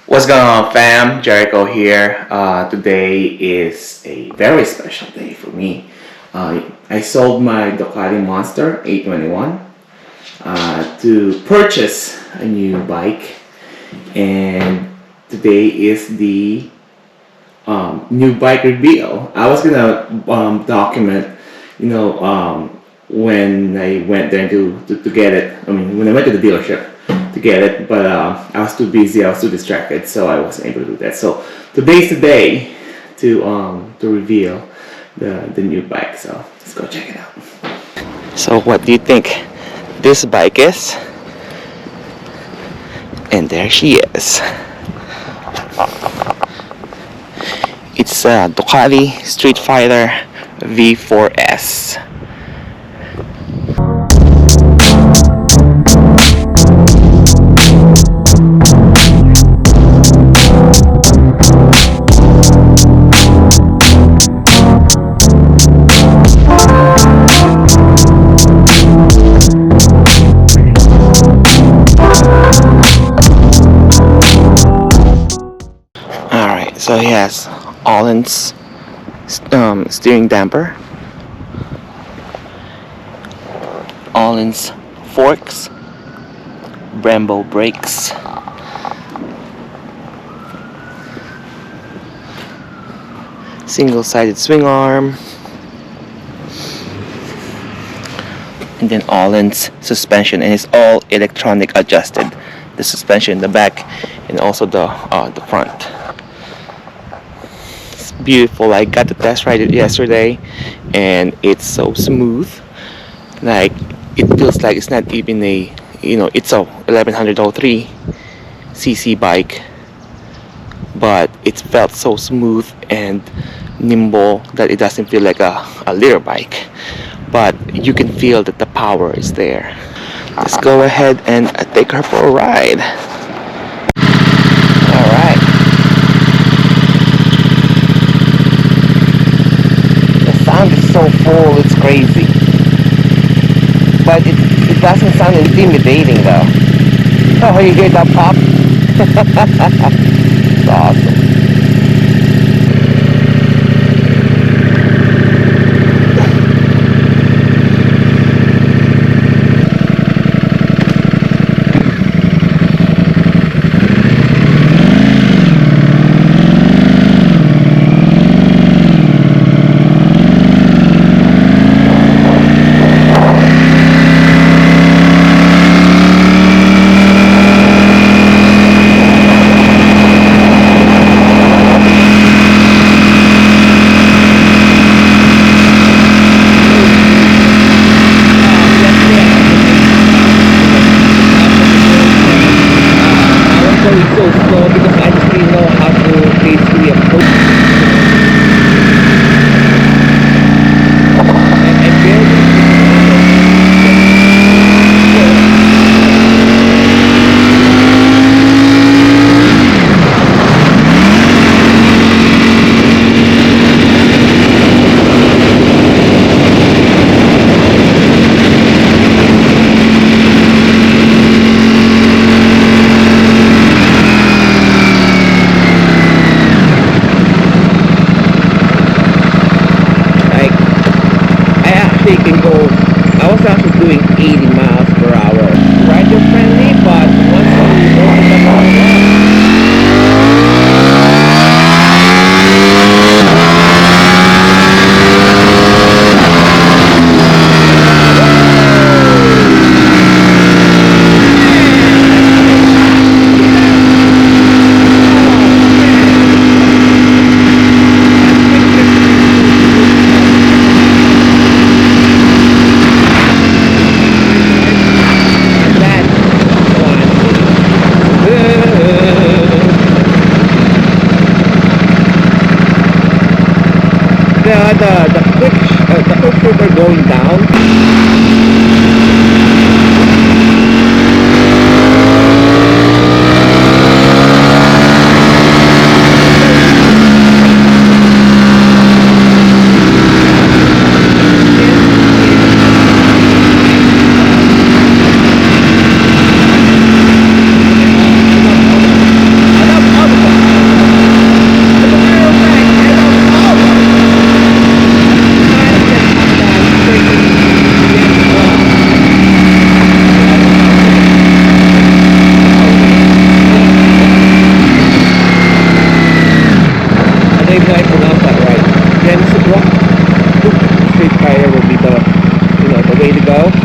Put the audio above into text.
What's going on, fam? Jericho here. Today is a very special day for me. I sold my Ducati Monster 821 to purchase a new bike, and today is the new bike reveal. I was gonna document, when I went there to get it. I mean, when I went to the dealership to get it, but I was too busy. I was too distracted, so I wasn't able to do that. So today's the day to reveal the new bike. So let's go check it out. So what do you think this bike is? And there she is. It's a Ducati Street Fighter V4S. Alright, so he has Öhlins steering damper, Öhlins forks, Brembo brakes, single-sided swing arm, and then Öhlins suspension, and it's all electronic adjusted. The suspension in the back and also the front. It's beautiful. I got to test ride it yesterday, and it's so smooth. Like, it feels like it's not even it's a 1103 cc bike, but it felt so smooth and nimble that it doesn't feel like a little bike, but you can feel that the power is there. Let's go ahead and take her for a ride. Alright. The sound is so full, it's crazy. But it doesn't sound intimidating though. Oh, you hear that pop? It's awesome. I was actually doing 80 miles per hour. Rider friendly, but once you open the door, the quick trigger going down. same night and not that right. Then Supra, Street Tire will be the way to go.